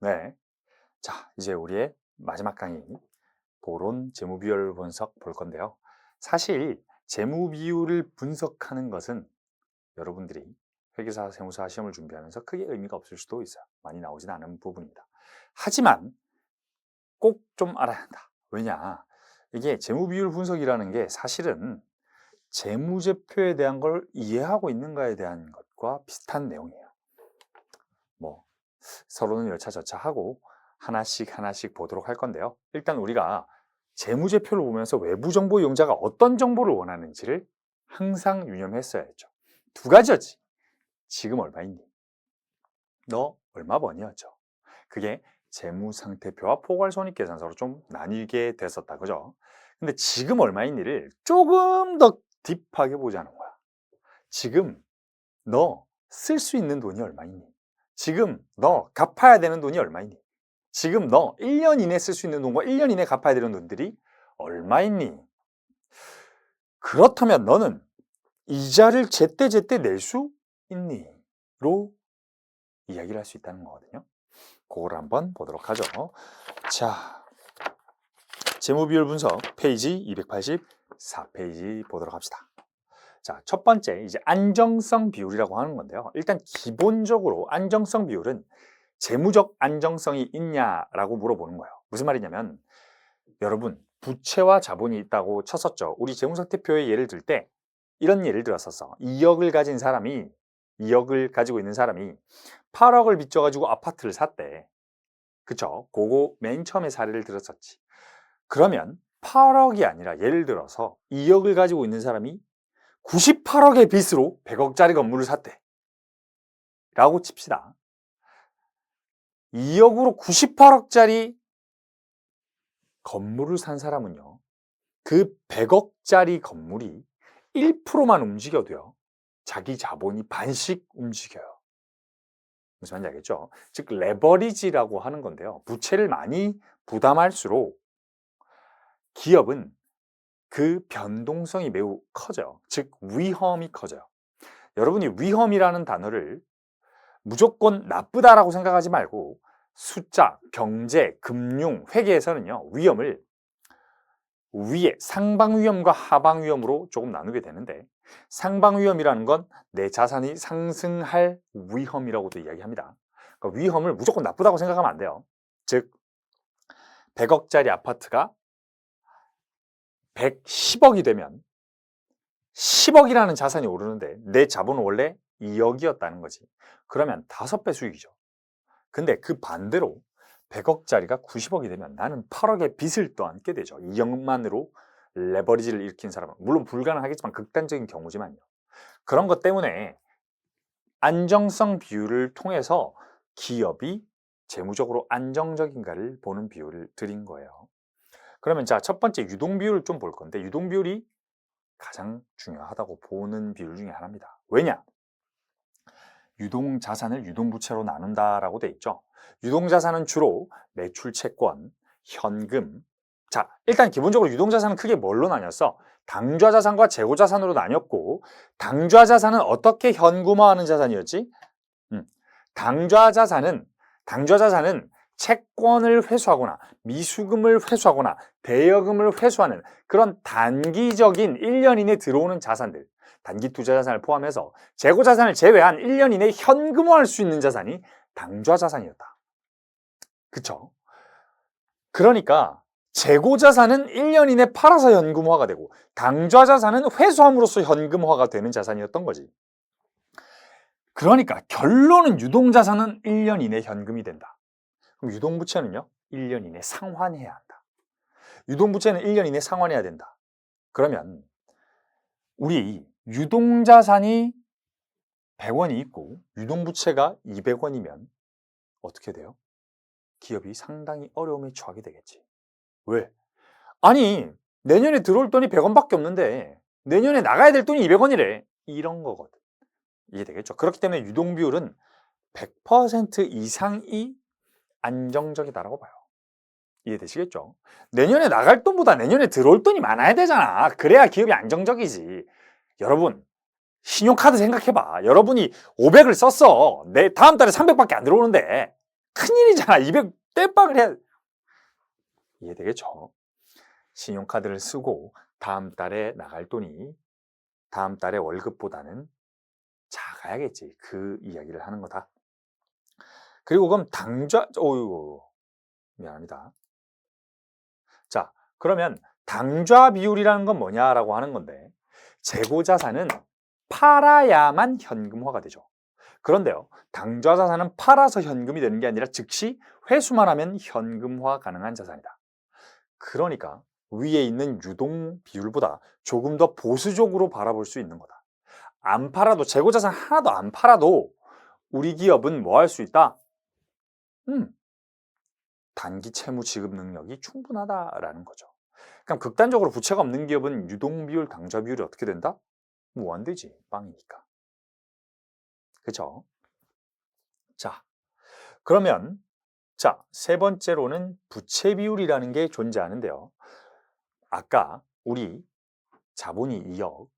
네. 자, 이제 우리의 마지막 강의, 보론 재무비율 분석 볼 건데요. 사실 재무비율을 분석하는 것은 여러분들이 회계사, 세무사 시험을 준비하면서 크게 의미가 없을 수도 있어요. 많이 나오진 않은 부분입니다. 하지만 꼭 좀 알아야 한다. 왜냐? 이게 재무비율 분석이라는 게 사실은 재무제표에 대한 걸 이해하고 있는가에 대한 것과 비슷한 내용이에요. 뭐 서로는 여차저차하고 하나씩 보도록 할 건데요. 일단 우리가 재무제표를 보면서 외부 정보 이용자가 어떤 정보를 원하는지를 항상 유념했어야죠. 두 가지였지. 지금 얼마 있니? 너 얼마 버니였죠. 그게 재무상태표와 포괄손익계산서로 좀 나뉘게 됐었다. 그죠? 근데 지금 얼마 있니를 조금 더 딥하게 보자는 거야. 지금 너 쓸 수 있는 돈이 얼마 있니? 지금 너 갚아야 되는 돈이 얼마 있니? 지금 너 1년 이내 쓸 수 있는 돈과 1년 이내 갚아야 되는 돈들이 얼마 있니? 그렇다면 너는 이자를 제때제때 낼 수 있니? 로 이야기를 할 수 있다는 거거든요. 그걸 한번 보도록 하죠. 자, 재무비율 분석 페이지 284페이지 보도록 합시다. 자, 첫 번째 이제 안정성 비율이라고 하는 건데요. 일단 기본적으로 안정성 비율은 재무적 안정성이 있냐라고 물어보는 거예요. 무슨 말이냐면 여러분 부채와 자본이 있다고 쳤었죠. 우리 재무상태표의 예를 들 때 이런 예를 들었었어. 2억을 가진 사람이 2억을 가지고 있는 사람이 8억을 빚져가지고 아파트를 샀대. 그쵸? 그거 맨 처음에 사례를 들었었지. 그러면 8억이 아니라 예를 들어서 2억을 가지고 있는 사람이 98억의 빚으로 100억짜리 건물을 샀대. 라고 칩시다. 2억으로 98억짜리 건물을 산 사람은요. 그 100억짜리 건물이 1%만 움직여도요. 자기 자본이 반씩 움직여요. 무슨 말인지 알겠죠? 즉 레버리지라고 하는 건데요. 부채를 많이 부담할수록 기업은 그 변동성이 매우 커져요. 즉 위험이 커져요. 여러분이 위험이라는 단어를 무조건 나쁘다라고 생각하지 말고 숫자, 경제, 금융, 회계에서는요. 위험을 위에 상방 위험과 하방 위험으로 조금 나누게 되는데 상방 위험이라는 건 내 자산이 상승할 위험이라고도 이야기합니다. 그러니까 위험을 무조건 나쁘다고 생각하면 안 돼요. 즉 100억짜리 아파트가 110억이 되면 10억이라는 자산이 오르는데 내 자본은 원래 2억이었다는 거지. 그러면 5배 수익이죠. 근데 그 반대로 100억짜리가 90억이 되면 나는 8억의 빚을 또 안게 되죠. 2억만으로 레버리지를 일으킨 사람은. 물론 불가능하겠지만 극단적인 경우지만요. 그런 것 때문에 안정성 비율을 통해서 기업이 재무적으로 안정적인가를 보는 비율을 드린 거예요. 그러면 자, 첫 번째 유동 비율을 좀 볼 건데 유동 비율이 가장 중요하다고 보는 비율 중에 하나입니다. 왜냐? 유동 자산을 유동 부채로 나눈다라고 돼 있죠. 유동 자산은 주로 매출 채권, 현금. 자, 일단 기본적으로 유동 자산은 크게 뭘로 나뉘었어? 당좌 자산과 재고 자산으로 나뉘었고 당좌 자산은 어떻게 현금화하는 자산이었지? 당좌 자산은 채권을 회수하거나 미수금을 회수하거나 대여금을 회수하는 그런 단기적인 1년 이내 들어오는 자산들, 단기 투자 자산을 포함해서 재고 자산을 제외한 1년 이내 현금화할 수 있는 자산이 당좌 자산이었다. 그쵸? 그러니까 재고 자산은 1년 이내 팔아서 현금화가 되고 당좌 자산은 회수함으로써 현금화가 되는 자산이었던 거지. 그러니까 결론은 유동 자산은 1년 이내 현금이 된다. 그럼 유동부채는요? 1년 이내 상환해야 한다. 유동부채는 1년 이내 상환해야 된다. 그러면 우리 유동자산이 100원이 있고 유동부채가 200원이면 어떻게 돼요? 기업이 상당히 어려움에 처하게 되겠지. 왜? 아니 내년에 들어올 돈이 100원밖에 없는데 내년에 나가야 될 돈이 200원이래. 이런 거거든. 이해되겠죠? 그렇기 때문에 유동비율은 100% 이상이 안정적이다라고 봐요. 이해되시겠죠? 내년에 나갈 돈보다 내년에 들어올 돈이 많아야 되잖아. 그래야 기업이 안정적이지. 여러분 신용카드 생각해봐. 여러분이 500을 썼어. 내 다음 달에 300밖에 안 들어오는데 큰일이잖아. 200 땜빵을 해야 이해되겠죠? 신용카드를 쓰고 다음 달에 나갈 돈이 다음 달에 월급보다는 작아야겠지. 그 이야기를 하는 거다. 그리고 그럼 어이구, 미안합니다. 자, 그러면 당좌 비율이라는 건 뭐냐라고 하는 건데, 재고자산은 팔아야만 현금화가 되죠. 그런데요, 당좌 자산은 팔아서 현금이 되는 게 아니라 즉시 회수만 하면 현금화 가능한 자산이다. 그러니까 위에 있는 유동 비율보다 조금 더 보수적으로 바라볼 수 있는 거다. 안 팔아도, 재고자산 하나도 안 팔아도 우리 기업은 뭐 할 수 있다? 단기 채무 지급 능력이 충분하다라는 거죠. 그럼 극단적으로 부채가 없는 기업은 유동 비율, 당좌 비율이 어떻게 된다? 무한대지, 빵이니까. 그렇죠? 자, 그러면 세 번째로는 부채 비율이라는 게 존재하는데요. 아까 우리 자본이 2억,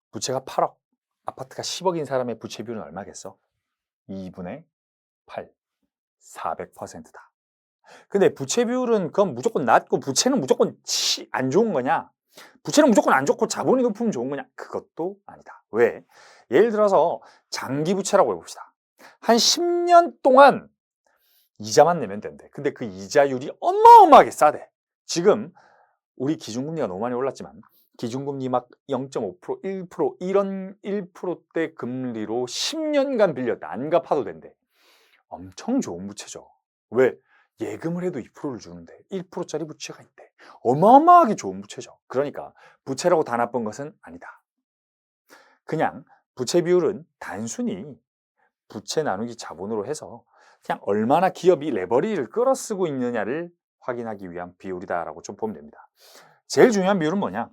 부채가 8억, 아파트가 10억인 사람의 부채 비율은 얼마겠어? 2분의 8, 400%다. 근데 부채 비율은 그건 무조건 낮고 부채는 무조건 안 좋은 거냐? 부채는 무조건 안 좋고 자본이 높으면 좋은 거냐? 그것도 아니다. 왜? 예를 들어서 장기 부채라고 해봅시다. 한 10년 동안 이자만 내면 된대. 근데 그 이자율이 어마어마하게 싸대. 지금 우리 기준금리가 너무 많이 올랐지만 기준금리 막 0.5%, 1% 이런 1%대 금리로 10년간 빌렸다. 안 갚아도 된대. 엄청 좋은 부채죠. 왜? 예금을 해도 2%를 주는데 1%짜리 부채가 있대. 어마어마하게 좋은 부채죠. 그러니까 부채라고 다 나쁜 것은 아니다. 그냥 부채 비율은 단순히 부채 나누기 자본으로 해서 그냥 얼마나 기업이 레버리지를 끌어쓰고 있느냐를 확인하기 위한 비율이다라고 좀 보면 됩니다. 제일 중요한 비율은 뭐냐?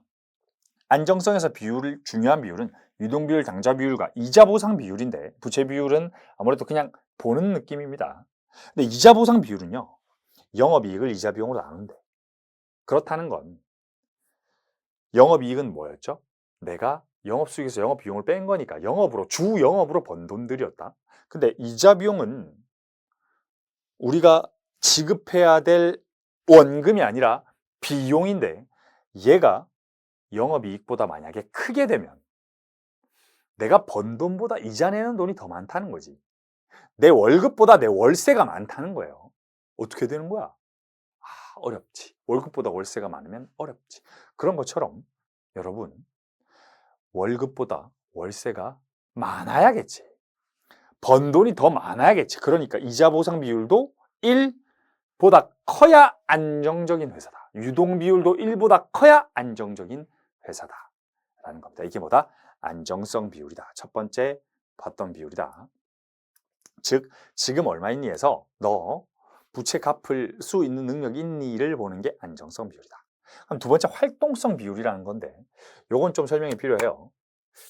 안정성에서 중요한 비율은 유동 비율, 당좌 비율과 이자 보상 비율인데, 부채 비율은 아무래도 그냥 보는 느낌입니다. 근데 이자 보상 비율은요, 영업이익을 이자 비용으로 나눈대. 그렇다는 건 영업이익은 뭐였죠? 내가 영업수익에서 영업비용을 뺀 거니까 주 영업으로 번 돈들이었다. 근데 이자 비용은 우리가 지급해야 될 원금이 아니라 비용인데, 얘가 영업이익보다 만약에 크게 되면 내가 번 돈보다 이자 내는 돈이 더 많다는 거지. 내 월급보다 내 월세가 많다는 거예요. 어떻게 되는 거야? 어렵지. 월급보다 월세가 많으면 어렵지. 그런 것처럼 여러분, 월급보다 월세가 많아야겠지. 번 돈이 더 많아야겠지. 그러니까 이자 보상 비율도 1보다 커야 안정적인 회사다. 유동 비율도 1보다 커야 안정적인 회사다. 라는 겁니다. 이게 뭐다? 안정성 비율이다. 첫 번째 봤던 비율이다. 즉, 지금 얼마 있니 해서 너 부채 갚을 수 있는 능력이 있니를 보는 게 안정성 비율이다. 그럼 두 번째 활동성 비율이라는 건데, 요건 좀 설명이 필요해요.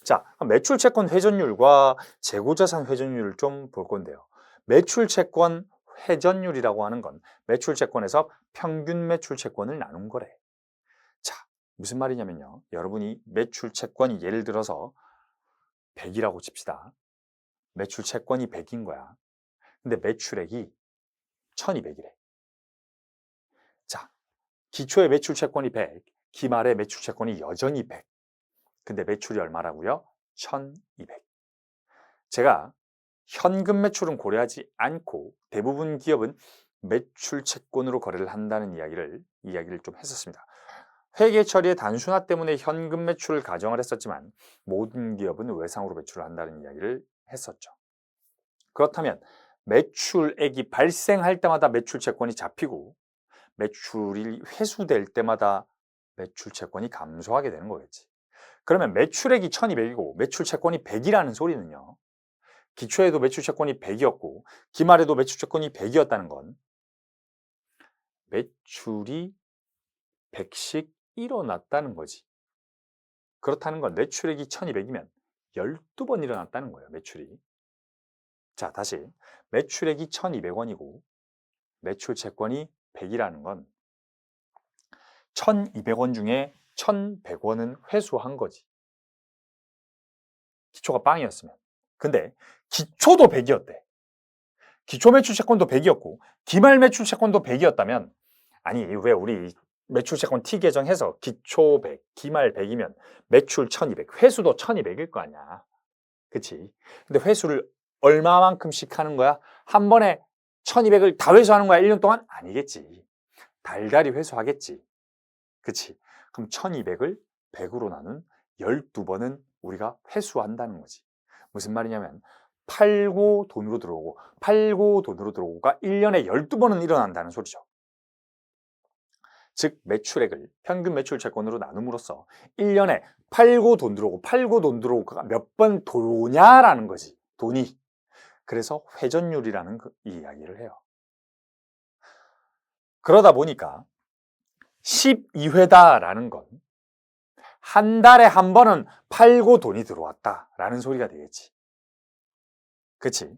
자, 매출 채권 회전율과 재고자산 회전율을 좀 볼 건데요. 매출 채권 회전율이라고 하는 건 매출 채권에서 평균 매출 채권을 나눈 거래. 자, 무슨 말이냐면요. 여러분이 매출 채권이 예를 들어서 100이라고 칩시다. 매출 채권이 100인 거야. 근데 매출액이 1200이래. 자, 기초의 매출 채권이 100, 기말의 매출 채권이 여전히 100. 근데 매출이 얼마라고요? 1200. 제가 현금 매출은 고려하지 않고 대부분 기업은 매출 채권으로 거래를 한다는 이야기를 좀 했었습니다. 회계 처리의 단순화 때문에 현금 매출을 가정을 했었지만 모든 기업은 외상으로 매출을 한다는 이야기를 했었죠. 그렇다면 매출액이 발생할 때마다 매출 채권이 잡히고 매출이 회수될 때마다 매출 채권이 감소하게 되는 거겠지. 그러면 매출액이 1200이고 매출 채권이 100이라는 소리는요, 기초에도 매출 채권이 100이었고 기말에도 매출 채권이 100이었다는 건 매출이 100씩 일어났다는 거지. 그렇다는 건 매출액이 1200이면 12번 일어났다는 거예요, 매출이. 자, 다시 매출액이 1200원이고 매출 채권이 100이라는 건 1200원 중에 1100원은 회수한 거지. 기초가 빵이었으면. 근데 기초도 100이었대. 기초 매출 채권도 100이었고 기말 매출 채권도 100이었다면 아니 왜 우리 매출 채권 T 계정해서 기초 100, 기말 100이면 매출 1200, 회수도 1200일 거 아니야. 그치? 근데 회수를 얼마만큼씩 하는 거야? 한 번에 1200을 다 회수하는 거야? 1년 동안? 아니겠지. 달달이 회수하겠지. 그치? 그럼 1200을 100으로 나눈 12번은 우리가 회수한다는 거지. 무슨 말이냐면 팔고 돈으로 들어오고 팔고 돈으로 들어오고가 1년에 12번은 일어난다는 소리죠. 즉 매출액을 평균 매출 채권으로 나눔으로써 1년에 팔고 돈 들어오고 팔고 돈 들어오고가 몇 번 도냐라는 거지. 돈이. 그래서 회전율이라는 이 이야기를 해요. 그러다 보니까 12회다라는 건 한 달에 한 번은 팔고 돈이 들어왔다라는 소리가 되겠지. 그치?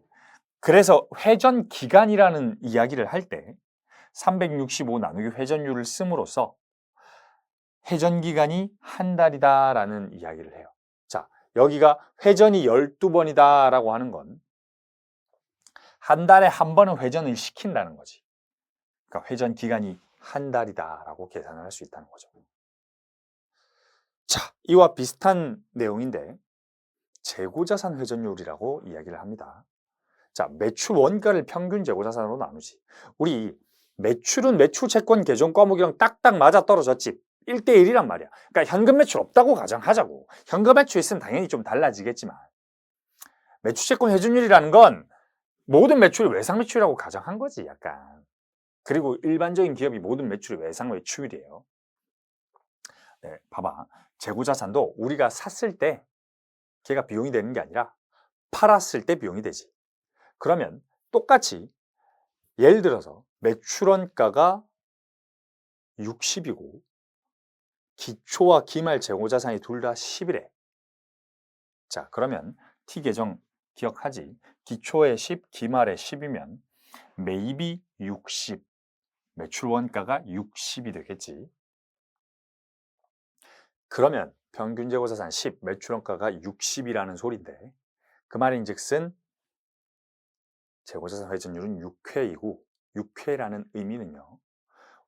그래서 회전 기간이라는 이야기를 할 때 365 나누기 회전율을 씀으로써 회전 기간이 한 달이다라는 이야기를 해요. 자, 여기가 회전이 12번이다라고 하는 건 한 달에 한 번은 회전을 시킨다는 거지. 그러니까 회전 기간이 한 달이다라고 계산을 할 수 있다는 거죠. 자, 이와 비슷한 내용인데 재고자산 회전율이라고 이야기를 합니다. 자, 매출 원가를 평균 재고자산으로 나누지. 우리 매출은 매출 채권 계정 과목이랑 딱딱 맞아 떨어졌지. 1대1이란 말이야. 그러니까 현금 매출 없다고 가정하자고. 현금 매출 있으면 당연히 좀 달라지겠지만 매출 채권 회전율이라는 건 모든 매출이 외상 매출이라고 가정한 거지 약간. 그리고 일반적인 기업이 모든 매출이 외상 매출이에요. 네, 봐봐. 재고자산도 우리가 샀을 때 걔가 비용이 되는 게 아니라 팔았을 때 비용이 되지. 그러면 똑같이 예를 들어서 매출원가가 60이고 기초와 기말 재고자산이 둘 다 10이래. 자, 그러면 T계정 기억하지? 기초에 10, 기말에 10이면 매입이 60, 매출원가가 60이 되겠지. 그러면 평균 재고자산 10, 매출원가가 60이라는 소리인데 그 말인즉슨 재고자산 회전율은 6회이고 6회라는 의미는요.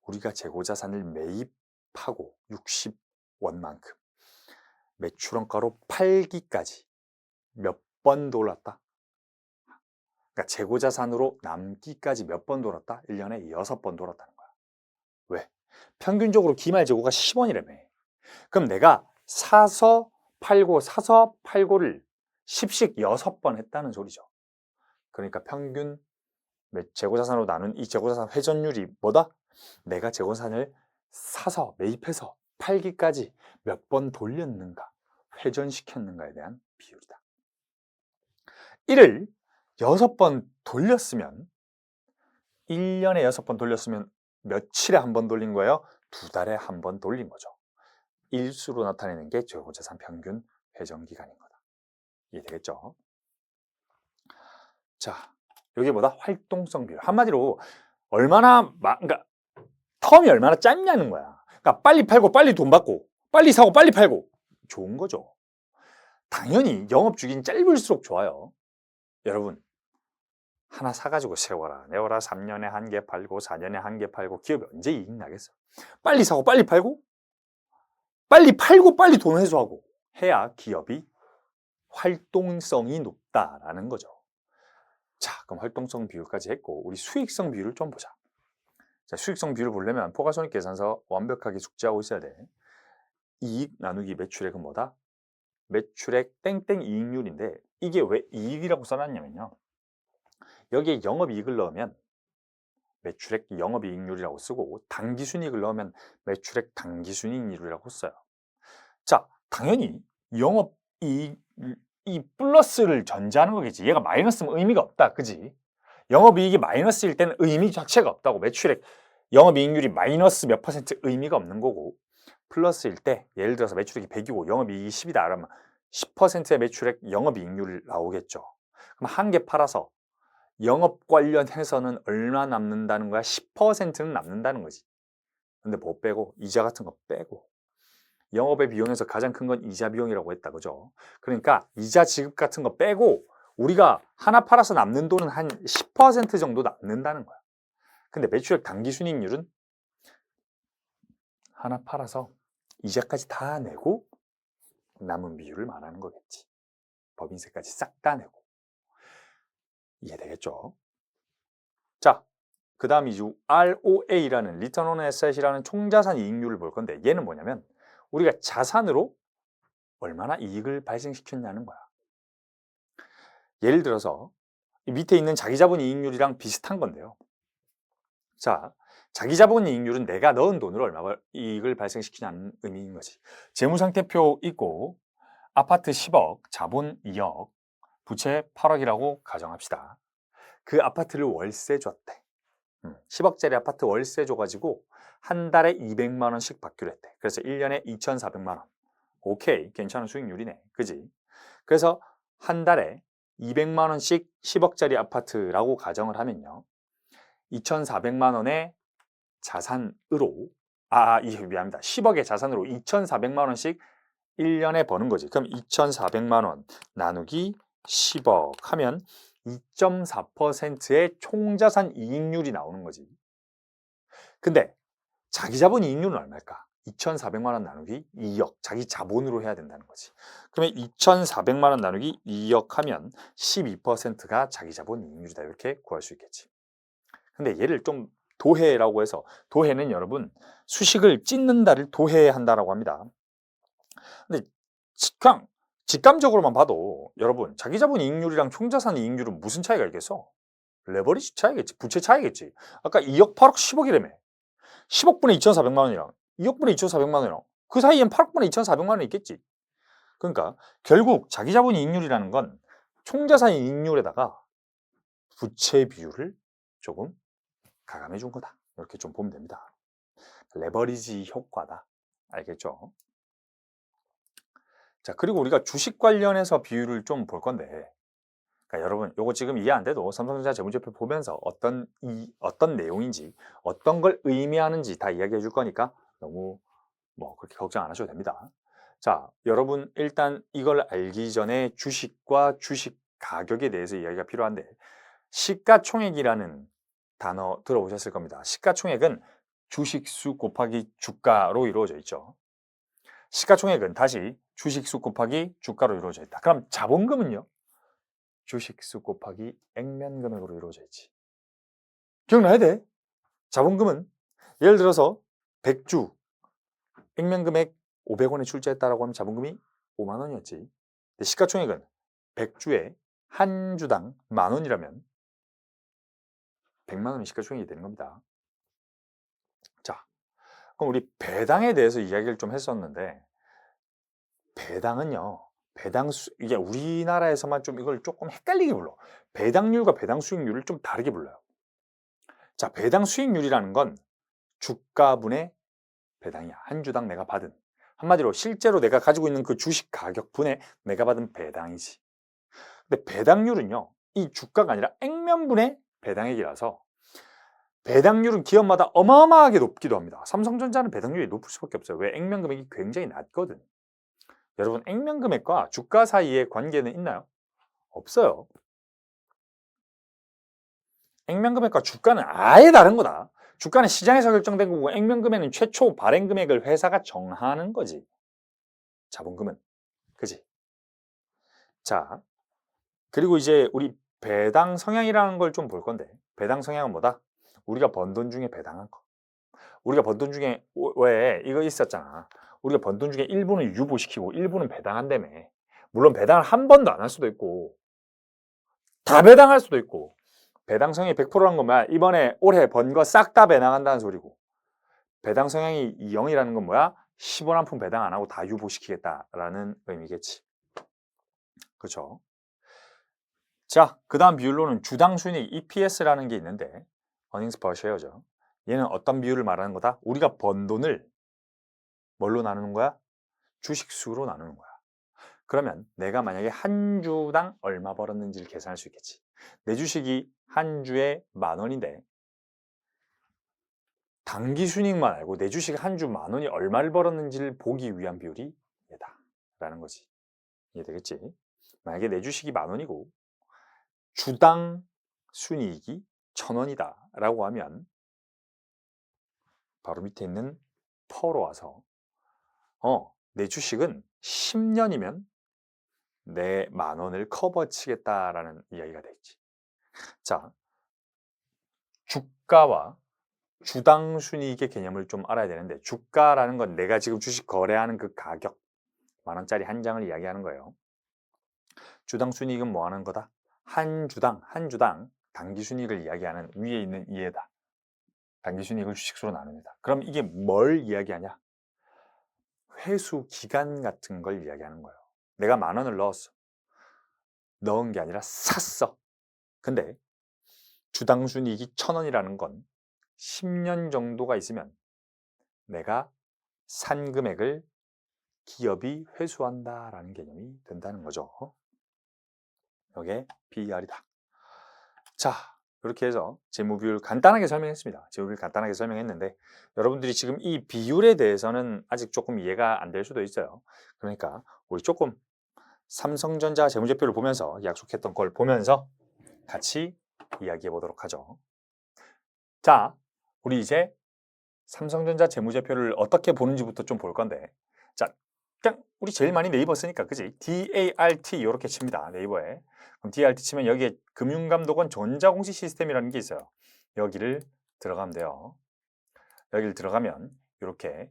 우리가 재고자산을 매입하고 60원만큼 매출원가로 팔기까지 몇 번 돌았다? 그러니까 재고자산으로 남기까지 몇 번 돌았다? 1년에 6번 돌았다는 거야. 왜? 평균적으로 기말 재고가 10원이라며. 그럼 내가 사서 팔고 사서 팔고를 10씩 6번 했다는 소리죠. 그러니까 평균 재고자산으로 나눈 이 재고자산 회전율이 뭐다? 내가 재고자산을 사서 매입해서 팔기까지 몇 번 돌렸는가, 회전시켰는가에 대한 비율이다. 이를 6번 돌렸으면 1년에 6번 돌렸으면 며칠에 한 번 돌린 거예요? 2달에 한 번 돌린 거죠. 일수로 나타내는 게 재고자산 평균 회전기간인 거다. 이해되겠죠? 자, 여기 뭐다? 활동성 비율. 한마디로 얼마나 그러니까 텀이 얼마나 짧냐는 거야. 그러니까 빨리 팔고 빨리 돈 받고 빨리 사고 빨리 팔고 좋은 거죠. 당연히 영업주기는 짧을수록 좋아요. 여러분 하나 사가지고 세워라. 내워라 3년에 한 개 팔고 4년에 한 개 팔고 기업이 언제 이익 나겠어. 빨리 사고 빨리 팔고 빨리 돈 회수하고 해야 기업이 활동성이 높다라는 거죠. 자, 그럼 활동성 비율까지 했고 우리 수익성 비율을 좀 보자. 자, 수익성 비율을 보려면 포괄손익계산서 완벽하게 숙지하고 있어야 돼. 이익 나누기 매출액은 뭐다? 매출액 땡땡 이익률인데 이게 왜 이익이라고 써놨냐면요. 여기에 영업이익을 넣으면 매출액 영업이익률이라고 쓰고 당기순이익을 넣으면 매출액 당기순이익률이라고 써요. 자, 당연히 영업이익 이 플러스를 전제하는 거겠지. 얘가 마이너스면 의미가 없다. 그지? 영업이익이 마이너스일 때는 의미 자체가 없다고. 매출액 영업이익률이 마이너스 몇 퍼센트 의미가 없는 거고 플러스일 때 예를 들어서 매출액이 100이고 영업이익이 10이다 그러면 10%의 매출액 영업이익률이 나오겠죠. 그럼 한 개 팔아서 영업 관련해서는 얼마 남는다는 거야? 10%는 남는다는 거지. 근데 뭐 빼고? 이자 같은 거 빼고. 영업의 비용에서 가장 큰 건 이자 비용이라고 했다. 그죠? 그러니까 이자 지급 같은 거 빼고 우리가 하나 팔아서 남는 돈은 한 10% 정도 남는다는 거야. 근데 매출액 당기순이익률은 하나 팔아서 이자까지 다 내고 남은 비율을 말하는 거겠지. 법인세까지 싹 다 내고. 이해되겠죠? 자, 그 다음 이제 ROA라는 Return on Asset이라는 총자산 이익률을 볼 건데 얘는 뭐냐면 우리가 자산으로 얼마나 이익을 발생시켰냐는 거야. 예를 들어서 이 밑에 있는 자기자본 이익률이랑 비슷한 건데요. 자, 자기자본 이익률은 내가 넣은 돈으로 얼마 이익을 발생시키냐는 의미인 거지. 재무상태표 있고 아파트 10억, 자본 2억, 부채 8억이라고 가정합시다. 그 아파트를 월세 줬대. 10억짜리 아파트 월세 줘가지고 한 달에 200만 원씩 받기로 했대. 그래서 1년에 2,400만 원. 오케이, 괜찮은 수익률이네. 그지? 그래서 한 달에 200만 원씩 10억짜리 아파트라고 가정을 하면요. 2,400만 원의 자산으로 미안합니다. 10억의 자산으로 2,400만 원씩 1년에 버는 거지. 그럼 2,400만 원 나누기 10억 하면 2.4%의 총자산 이익률이 나오는 거지. 근데 자기 자본 이익률은 얼마일까? 2,400만 원 나누기 2억. 자기 자본으로 해야 된다는 거지. 그러면 2,400만 원 나누기 2억 하면 12%가 자기 자본 이익률이다. 이렇게 구할 수 있겠지. 근데 얘를 좀 도해라고 해서, 도해는 여러분 수식을 찢는다를 도해한다라고 합니다. 근데 그냥 직감적으로만 봐도 여러분 자기 자본 이익률이랑 총자산 이익률은 무슨 차이가 있겠어? 레버리지 차이겠지. 부채 차이겠지. 아까 2억, 8억, 10억이라며. 10억분의 2,400만 원이랑 2억분의 2,400만 원이랑 그 사이엔 8억분의 2,400만 원이 있겠지. 그러니까 결국 자기 자본 이익률이라는 건 총자산 이익률에다가 부채 비율을 조금 가감해 준 거다. 이렇게 좀 보면 됩니다. 레버리지 효과다. 알겠죠? 자, 그리고 우리가 주식 관련해서 비율을 좀 볼 건데, 그러니까 여러분, 요거 지금 이해 안 돼도 삼성전자 재무제표 보면서 어떤 내용인지, 어떤 걸 의미하는지 다 이야기해 줄 거니까 너무 그렇게 걱정 안 하셔도 됩니다. 자, 여러분 일단 이걸 알기 전에 주식과 주식 가격에 대해서 이야기가 필요한데, 시가총액이라는 단어 들어보셨을 겁니다. 시가총액은 주식수 곱하기 주가로 이루어져 있죠. 시가총액은 다시 주식수 곱하기 주가로 이루어져 있다. 그럼 자본금은요? 주식수 곱하기 액면금액으로 이루어져 있지. 기억나야 돼. 자본금은 예를 들어서 100주 액면금액 500원에 출자했다라고 하면 자본금이 5만 원이었지. 근데 시가총액은 100주에 한 주당 10,000원이라면 100만 원이 시가총액이 되는 겁니다. 자, 그럼 우리 배당에 대해서 이야기를 좀 했었는데, 배당은요, 이게 우리나라에서만 좀 이걸 조금 헷갈리게 불러. 배당률과 배당 수익률을 좀 다르게 불러요. 자, 배당 수익률이라는 건 주가분의 배당이야. 한 주당 내가 받은. 한마디로 실제로 내가 가지고 있는 그 주식 가격분의 내가 받은 배당이지. 근데 배당률은요, 이 주가가 아니라 액면분의 배당액이라서 배당률은 기업마다 어마어마하게 높기도 합니다. 삼성전자는 배당률이 높을 수밖에 없어요. 왜? 액면금액이 굉장히 낮거든. 여러분, 액면금액과 주가 사이의 관계는 있나요? 없어요. 액면금액과 주가는 아예 다른 거다. 주가는 시장에서 결정된 거고 액면금액은 최초 발행금액을 회사가 정하는 거지. 자본금은. 그지? 자, 그리고 이제 우리 배당 성향이라는 걸 좀 볼 건데, 배당 성향은 뭐다? 우리가 번 돈 중에 배당한 거. 우리가 번 돈 중에 왜 이거 있었잖아. 우리가 번 돈 중에 일부는 유보시키고 일부는 배당한다며. 물론 배당을 한 번도 안 할 수도 있고 다 배당할 수도 있고, 배당 성향이 100%란 건 뭐야? 이번에 올해 번 거 싹 다 배당한다는 소리고, 배당 성향이 0이라는 건 뭐야? 10원 한 푼 배당 안 하고 다 유보시키겠다라는 의미겠지. 그렇죠? 자, 그 다음 비율로는 주당 순이익 EPS라는 게 있는데, earnings per share죠. 얘는 어떤 비율을 말하는 거다? 우리가 번 돈을 뭘로 나누는 거야? 주식수로 나누는 거야. 그러면 내가 만약에 한 주당 얼마 벌었는지를 계산할 수 있겠지. 내 주식이 한 주에 10,000원인데 당기 순이익만 알고 내 주식 한 주 10,000원이 얼마를 벌었는지를 보기 위한 비율이 얘다 라는 거지. 이해되겠지? 만약에 내 주식이 10,000원이고 주당 순이익이 1,000원이다 라고 하면 바로 밑에 있는 퍼로 와서 내 주식은 10년이면 내 10,000원을 커버치겠다라는 이야기가 되겠지. 자, 주가와 주당 순이익의 개념을 좀 알아야 되는데, 주가라는 건 내가 지금 주식 거래하는 그 가격 10,000원짜리 한 장을 이야기하는 거예요. 주당 순이익은 뭐 하는 거다? 한 주당 단기 순이익을 이야기하는 위에 있는 이해다. 단기 순이익을 주식수로 나눕니다. 그럼 이게 뭘 이야기하냐? 회수 기간 같은 걸 이야기하는 거예요. 내가 10,000원을 넣었어. 넣은 게 아니라 샀어. 근데 주당 순이익이 1,000원이라는 건 10년 정도가 있으면 내가 산 금액을 기업이 회수한다라는 개념이 된다는 거죠. 이게 PER이다. 자, 이렇게 해서 재무비율 간단하게 설명했습니다. 재무비율 간단하게 설명했는데 여러분들이 지금 이 비율에 대해서는 아직 조금 이해가 안 될 수도 있어요. 그러니까 우리 조금 삼성전자 재무제표를 보면서 약속했던 걸 보면서 같이 이야기해 보도록 하죠. 자, 우리 이제 삼성전자 재무제표를 어떻게 보는지부터 좀 볼 건데, 자, 그냥 우리 제일 많이 네이버 쓰니까 그지? DART 이렇게 칩니다. 네이버에. 그럼 DART 치면 여기에 금융감독원 전자공시 시스템이라는 게 있어요. 여기를 들어가면 돼요. 여기를 들어가면 이렇게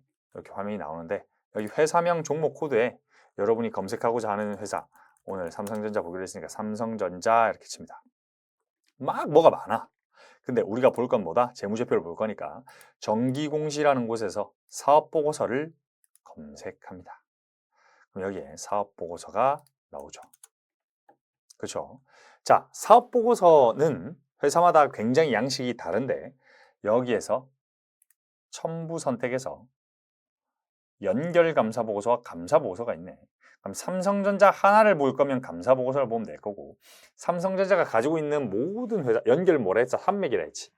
화면이 나오는데, 여기 회사명 종목 코드에 여러분이 검색하고자 하는 회사, 오늘 삼성전자 보기로 했으니까 삼성전자 이렇게 칩니다. 막 뭐가 많아. 근데 우리가 볼 건 뭐다? 재무제표를 볼 거니까 정기공시라는 곳에서 사업보고서를 검색합니다. 그럼 여기에 사업보고서가 나오죠. 그렇죠? 자, 사업보고서는 회사마다 굉장히 양식이 다른데 여기에서 첨부 선택해서 연결감사보고서와 감사보고서가 있네. 그럼 삼성전자 하나를 볼 거면 감사보고서를 보면 될 거고, 삼성전자가 가지고 있는 모든 회사, 연결 뭐라 했어? 산맥이라 했지.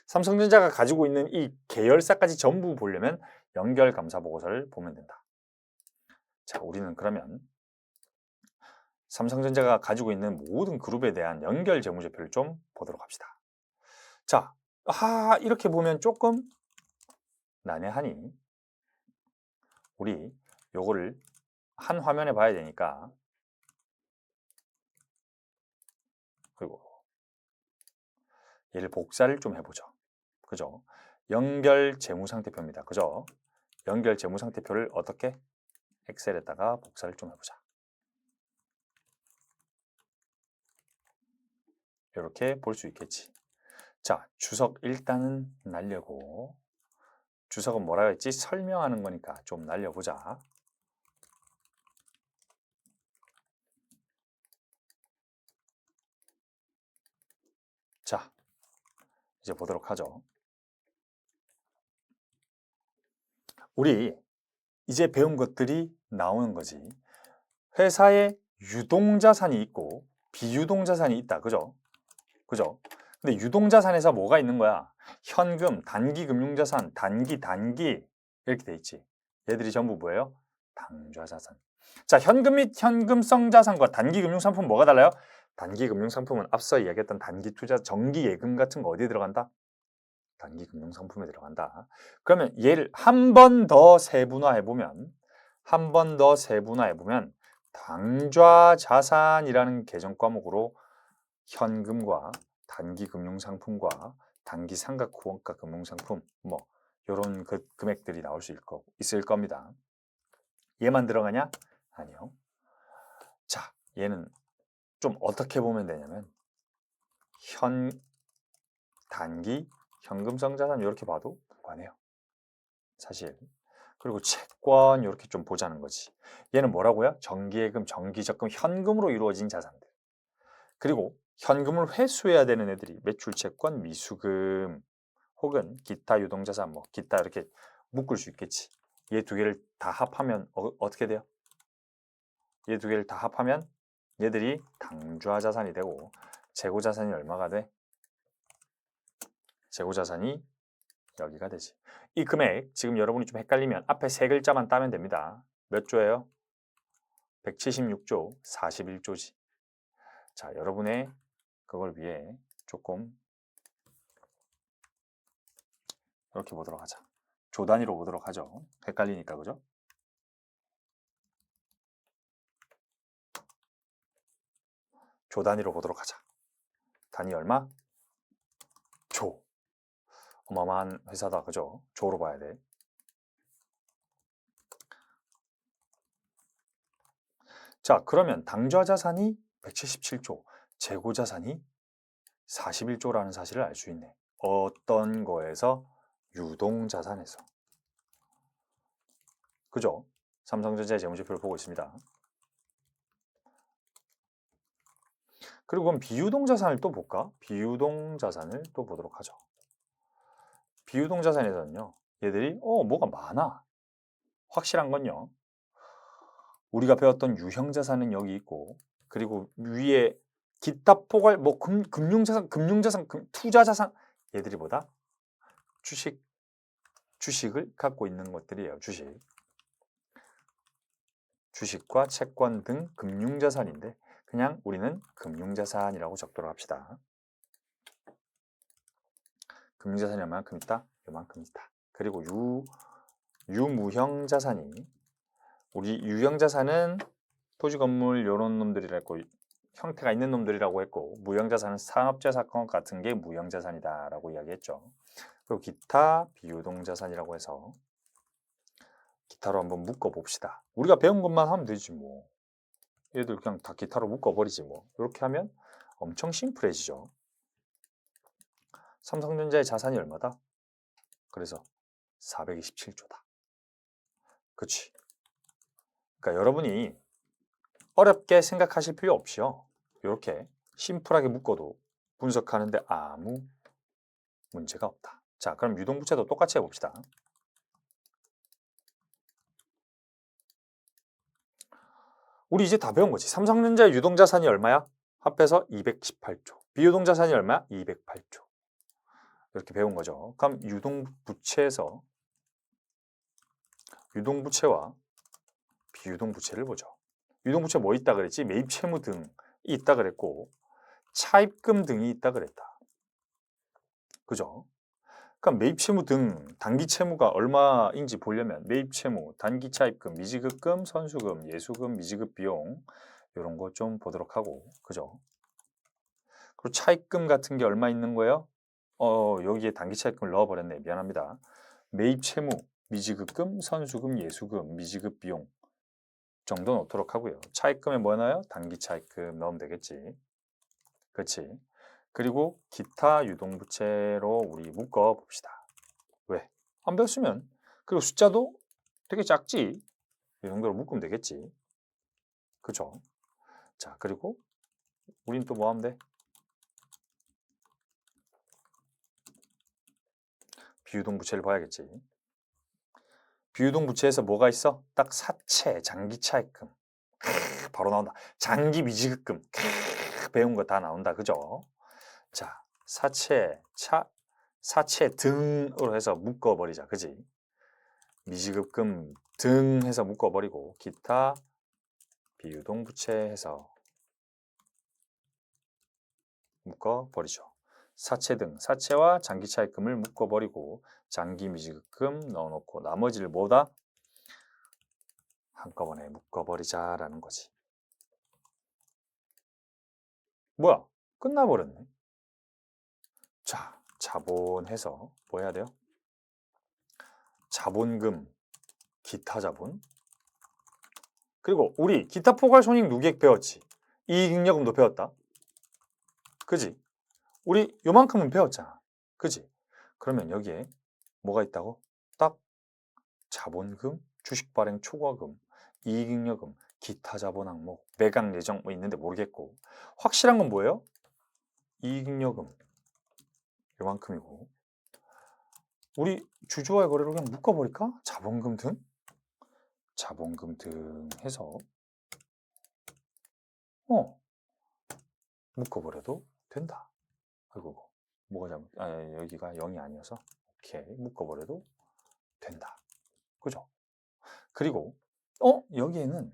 삼성전자가 가지고 있는 이 계열사까지 전부 보려면 연결감사보고서를 보면 된다. 자, 우리는 그러면 삼성전자가 가지고 있는 모든 그룹에 대한 연결 재무제표를 좀 보도록 합시다. 자, 이렇게 보면 조금 난해하니 우리 요거를 한 화면에 봐야 되니까, 그리고 얘를 복사를 좀 해보죠. 그죠? 연결 재무상태표입니다. 그죠? 연결 재무상태표를 어떻게? 엑셀에다가 복사를 좀 해보자. 이렇게 볼 수 있겠지. 자, 주석 일단은 날려고. 주석은 뭐라 했지? 설명하는 거니까 좀 날려보자. 자, 이제 보도록 하죠. 우리 이제 배운 것들이 나오는 거지. 회사에 유동자산이 있고 비유동자산이 있다. 그죠? 그죠? 근데 유동자산에서 뭐가 있는 거야? 현금, 단기금융자산, 단기 이렇게 돼 있지. 얘들이 전부 뭐예요? 당좌자산. 자, 현금 및 현금성 자산과 단기금융상품 뭐가 달라요? 단기금융상품은 앞서 이야기했던 단기투자, 정기예금 같은 거 어디에 들어간다? 단기금융상품에 들어간다. 그러면 얘를 한 번 더 세분화해보면 당좌자산이라는 계정 과목으로 현금과 단기금융상품과 단기상각후원가 금융상품 뭐 이런 금액들이 나올 수 있을 겁니다. 얘만 들어가냐? 아니요. 자, 얘는 좀 어떻게 보면 되냐면 단기 현금성 자산 이렇게 봐도 무관해요. 사실. 그리고 채권 이렇게 좀 보자는 거지. 얘는 뭐라고요? 정기예금, 정기적금, 현금으로 이루어진 자산들. 그리고 현금을 회수해야 되는 애들이 매출채권, 미수금 혹은 기타 유동자산 뭐 기타 이렇게 묶을 수 있겠지. 얘 두 개를 다 합하면 어떻게 돼요? 얘 두 개를 다 합하면 얘들이 당좌자산이 되고 재고자산이 얼마가 돼? 재고자산이 여기가 되지. 이 금액 지금 여러분이 좀 헷갈리면 앞에 세 글자만 따면 됩니다. 몇 조예요? 176조 41조지. 자, 여러분의 그걸 위해 조금 이렇게 보도록 하자. 조 단위로 보도록 하죠. 헷갈리니까, 그죠? 조 단위로 보도록 하자. 단위 얼마? 조. 어마어마한 회사다, 그죠? 조로 봐야 돼. 자, 그러면 당좌 자산이 177조, 재고 자산이 41조라는 사실을 알 수 있네. 어떤 거에서? 유동 자산에서. 그죠? 삼성전자의 재무제표를 보고 있습니다. 그리고 그럼 비유동 자산을 또 볼까? 비유동 자산을 또 보도록 하죠. 비유동 자산에서는요, 얘들이 뭐가 많아. 확실한 건요, 우리가 배웠던 유형자산은 여기 있고, 그리고 위에 기타 포괄, 뭐 금융자산, 투자자산, 얘들이 보다 주식을 갖고 있는 것들이에요. 주식과 채권 등 금융자산인데 그냥 우리는 금융자산이라고 적도록 합시다. 금융자산이 얼마만큼 있다? 요만큼 있다. 그리고 유무형 자산이, 우리 유형 자산은 토지 건물 이런 놈들이라고, 형태가 있는 놈들이라고 했고, 무형 자산은 산업재 사건 같은 게 무형 자산이다라고 이야기했죠. 그리고 기타 비유동 자산이라고 해서 기타로 한번 묶어 봅시다. 우리가 배운 것만 하면 되지 뭐. 얘들 그냥 다 기타로 묶어 버리지 뭐. 이렇게 하면 엄청 심플해지죠. 삼성전자의 자산이 얼마다? 그래서 427조다. 그치? 그러니까 여러분이 어렵게 생각하실 필요 없이요. 이렇게 심플하게 묶어도 분석하는데 아무 문제가 없다. 자, 그럼 유동부채도 똑같이 해봅시다. 우리 이제 다 배운 거지. 삼성전자의 유동자산이 얼마야? 합해서 218조. 비유동자산이 얼마야? 208조. 이렇게 배운 거죠. 그럼 유동부채에서 유동부채와 비유동부채를 보죠. 유동부채 뭐 있다 그랬지? 매입채무 등이 있다 그랬고, 차입금 등이 있다 그랬다. 그죠? 그럼 매입채무 등 단기채무가 얼마인지 보려면 매입채무, 단기차입금, 미지급금, 선수금, 예수금, 미지급 비용 이런 거 좀 보도록 하고, 그죠? 그리고 차입금 같은 게 얼마 있는 거예요? 여기에 단기차입금을 넣어버렸네. 미안합니다. 매입채무, 미지급금, 선수금, 예수금, 미지급 비용 정도 넣도록 하고요. 차입금에 뭐 넣어요? 단기차입금 넣으면 되겠지. 그렇지? 그리고 기타 유동부채로 우리 묶어 봅시다. 왜? 안 배웠으면. 그리고 숫자도 되게 작지. 이 정도로 묶으면 되겠지. 그죠? 자, 그리고 우린 또 뭐 하면 돼? 비유동부채를 봐야겠지. 비유동부채에서 뭐가 있어? 딱 사채, 장기차입금. 바로 나온다. 장기 미지급금. 배운 거 다 나온다. 그죠? 자, 사채 등으로 해서 묶어버리자. 그지? 미지급금 등 해서 묶어버리고, 기타 비유동부채 해서 묶어버리죠. 사채 등, 사채와 장기차입금을 묶어버리고, 장기 미지급금 넣어놓고, 나머지를 뭐다? 한꺼번에 묶어버리자라는 거지. 뭐야? 끝나버렸네. 자, 자본해서 뭐 해야 돼요? 자본금, 기타 자본. 그리고 우리 기타 포괄 손익 누계액 배웠지? 이익잉여금도 배웠다. 그지? 우리 요만큼은 배웠잖아. 그지? 그러면 여기에 뭐가 있다고? 딱 자본금, 주식 발행 초과금, 이익잉여금, 기타 자본 항목, 매각 예정 뭐 있는데 모르겠고, 확실한 건 뭐예요? 이익잉여금 요만큼이고, 우리 주주와의 거래를 그냥 묶어버릴까? 자본금 등 해서 묶어버려도 된다. 아이고, 뭐가 여기가 0이 아니어서 오케이, 묶어버려도 된다. 그죠? 그리고 여기에는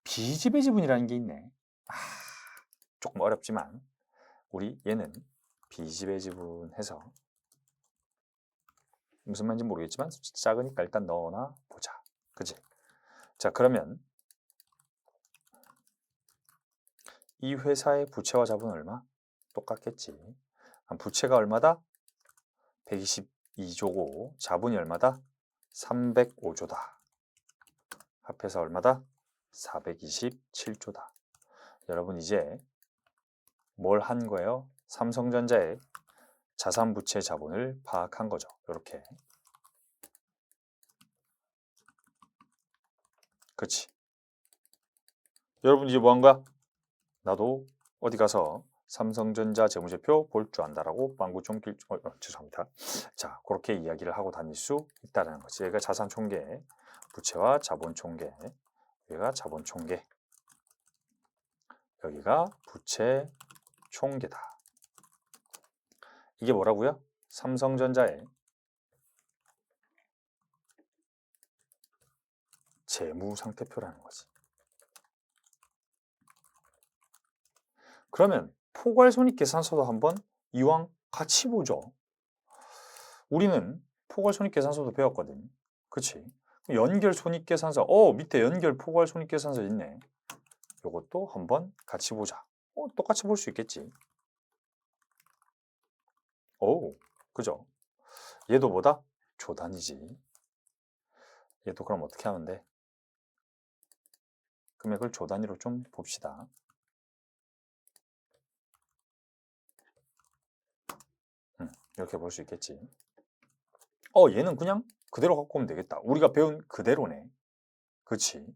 비지배 지분이라는 게 있네. 조금 어렵지만 우리 얘는 B집에 지분해서 무슨 말인지 모르겠지만 작으니까 일단 넣어놔 보자. 그치? 자, 그러면 이 회사의 부채와 자본은 얼마? 똑같겠지. 부채가 얼마다? 122조고 자본이 얼마다? 305조다. 합해서 얼마다? 427조다. 여러분 이제 뭘 한 거예요? 삼성전자의 자산 부채 자본을 파악한 거죠. 이렇게. 그렇지. 여러분 이제 뭐 한 거야? 나도 어디 가서 삼성전자 재무제표 볼 줄 안다라고 빵구 좀 죄송합니다. 자, 그렇게 이야기를 하고 다닐 수 있다는 거지. 여기가 자산 총계, 부채와 자본 총계, 여기가 자본 총계, 여기가 부채 총계다. 이게 뭐라고요? 삼성전자의 재무상태표라는 거지. 그러면 포괄손익계산서도 한번 이왕 같이 보죠. 우리는 포괄손익계산서도 배웠거든. 그치? 연결손익계산서, 밑에 연결 포괄손익계산서 있네. 요것도 한번 같이 보자. 똑같이 볼 수 있겠지. 그죠? 얘도 뭐다? 조단위지. 얘도 그럼 어떻게 하면 돼? 금액을 조단위로 좀 봅시다. 이렇게 볼 수 있겠지. 얘는 그냥 그대로 갖고 오면 되겠다. 우리가 배운 그대로네. 그치?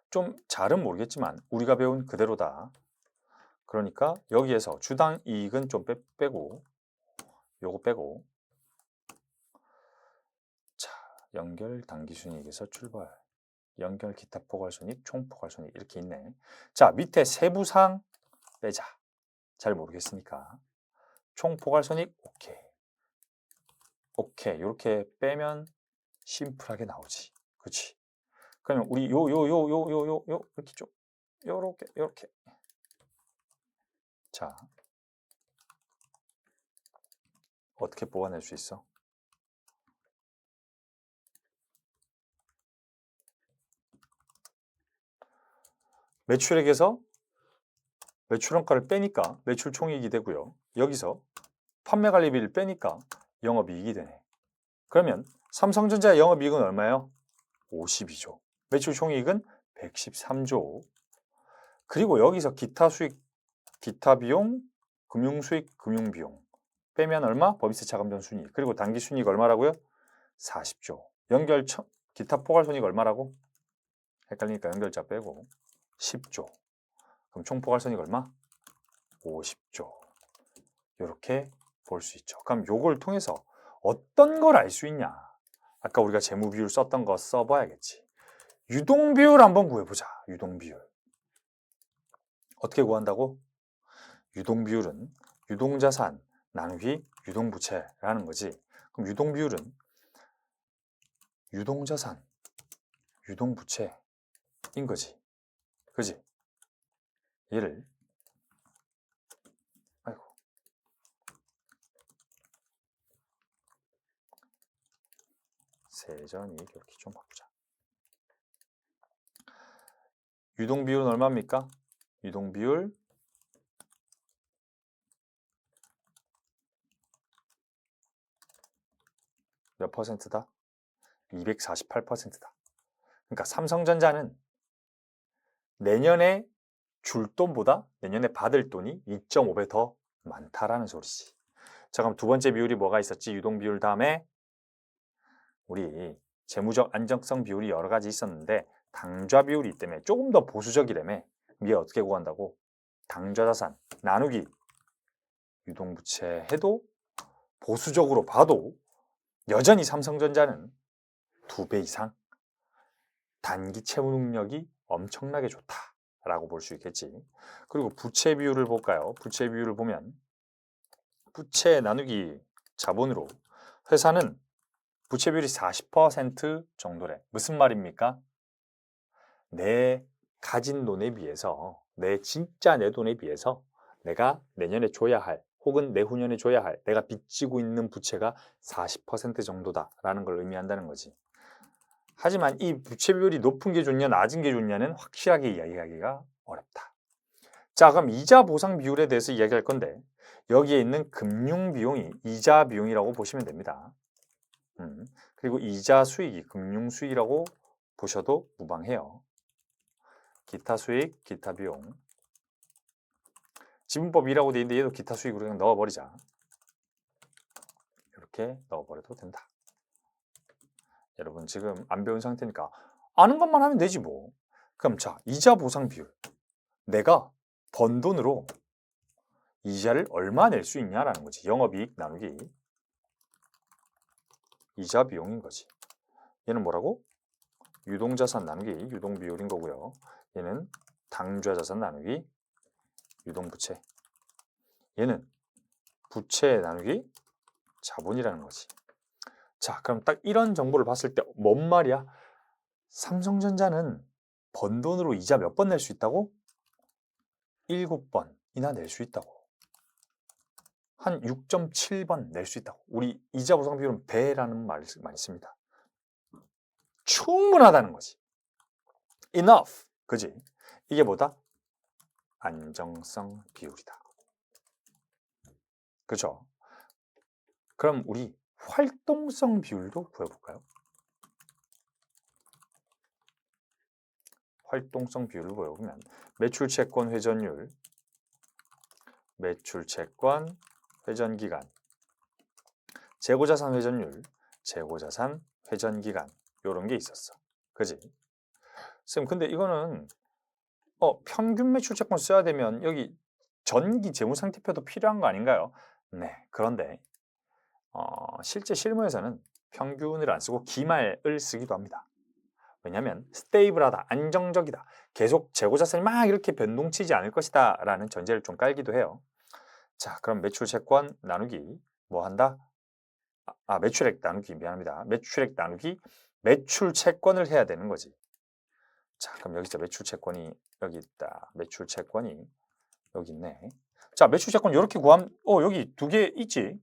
좀 잘은 모르겠지만 우리가 배운 그대로다. 그러니까 여기에서 주당 이익은 좀 빼고 요거 빼고 자, 연결 당기순이익에서 출발 연결 기타 포괄손익, 총 포괄손익 이렇게 있네. 자, 밑에 세부상 빼자. 잘 모르겠으니까 총 포괄손익 오케이 이렇게 빼면 심플하게 나오지. 그렇지? 그러면 우리 이렇게 좀 요렇게 자, 어떻게 뽑아낼 수 있어? 매출액에서 매출원가를 빼니까 매출 총이익이 되고요. 여기서 판매관리비를 빼니까 영업이익이 되네. 그러면 삼성전자의 영업이익은 얼마예요? 52조. 매출 총이익은 113조. 그리고 여기서 기타 수익, 기타 비용, 금융수익, 금융비용 빼면 얼마? 법인세 차감전 순이익. 그리고 당기 순이익 얼마라고요? 40조. 기타 포괄손익 얼마라고? 헷갈리니까 연결자 빼고 10조. 그럼 총 포괄손익 얼마? 50조. 이렇게 볼 수 있죠. 그럼 요걸 통해서 어떤 걸 알 수 있냐? 아까 우리가 재무 비율 썼던 거 써봐야겠지. 유동 비율 한번 구해보자. 유동 비율. 어떻게 구한다고? 유동 비율은 유동자산 나누기 유동부채라는 거지. 그럼 유동 비율은 유동자산, 유동부채인 거지. 그지? 얘를 세전이익 이렇게 좀 바꾸자. 유동 비율은 얼마입니까? 유동 비율 몇 퍼센트다? 248%다. 그러니까 삼성전자는 내년에 줄 돈보다 내년에 받을 돈이 2.5배 더 많다라는 소리지. 자, 그럼 두 번째 비율이 뭐가 있었지? 유동 비율 다음에 우리 재무적 안정성 비율이 여러 가지 있었는데 당좌 비율이 때문에 조금 더 보수적이라며. 이게 어떻게 구한다고? 당좌자산 나누기 유동부채 해도 보수적으로 봐도 여전히 삼성전자는 2배 이상 단기 채무 능력이 엄청나게 좋다라고 볼 수 있겠지. 그리고 부채 비율을 볼까요? 부채 비율을 보면 부채 나누기 자본으로 회사는 부채 비율이 40% 정도래. 무슨 말입니까? 내 가진 돈에 비해서 내 진짜 내 돈에 비해서 내가 내년에 줘야 할 혹은 내후년에 줘야 할 내가 빚지고 있는 부채가 40% 정도다라는 걸 의미한다는 거지. 하지만 이 부채 비율이 높은 게 좋냐 낮은 게 좋냐는 확실하게 이야기하기가 어렵다. 자, 그럼 이자 보상 비율에 대해서 이야기할 건데 여기에 있는 금융 비용이 이자 비용이라고 보시면 됩니다. 그리고 이자 수익이 금융 수익이라고 보셔도 무방해요. 기타 수익, 기타 비용. 지분법이라고 되어 있는데 얘도 기타 수익으로 그냥 넣어버리자. 이렇게 넣어버려도 된다. 여러분 지금 안 배운 상태니까 아는 것만 하면 되지 뭐. 그럼 자, 이자 보상 비율. 내가 번 돈으로 이자를 얼마 낼 수 있냐라는 거지. 영업이익 나누기 이자 비용인 거지. 얘는 뭐라고? 유동자산 나누기 유동비율인 거고요. 얘는 당좌자산 나누기 유동부채. 얘는 부채 나누기 자본이라는 거지. 자, 그럼 딱 이런 정보를 봤을 때 뭔 말이야? 삼성전자는 번 돈으로 이자 몇 번 낼 수 있다고? 7번이나 낼 수 있다고. 한 6.7번 낼 수 있다고. 우리 이자 보상 비율은 배라는 말을 많이 씁니다. 충분하다는 거지. enough. 그지? 이게 뭐다? 안정성 비율이다. 그죠? 그럼 우리 활동성 비율도 구해볼까요? 활동성 비율을 구해보면 매출채권 회전율, 매출채권 회전기간, 재고자산 회전율, 재고자산 회전기간 요런 게 있었어. 그지? 쌤, 근데 이거는 평균 매출채권 써야 되면 여기 전기 재무상태표도 필요한 거 아닌가요? 네, 그런데 실제 실무에서는 평균을 안 쓰고 기말을 쓰기도 합니다. 왜냐하면 스테이블하다, 안정적이다, 계속 재고자산이 막 이렇게 변동치지 않을 것이다 라는 전제를 좀 깔기도 해요. 자, 그럼 매출채권 나누기 뭐 한다? 매출액 나누기 미안합니다. 매출액 나누기 매출채권을 해야 되는 거지. 자, 그럼 여기 있자. 매출채권이 여기 있다. 매출채권이 여기 있네. 자, 매출채권 이렇게 구하면 여기 두 개 있지.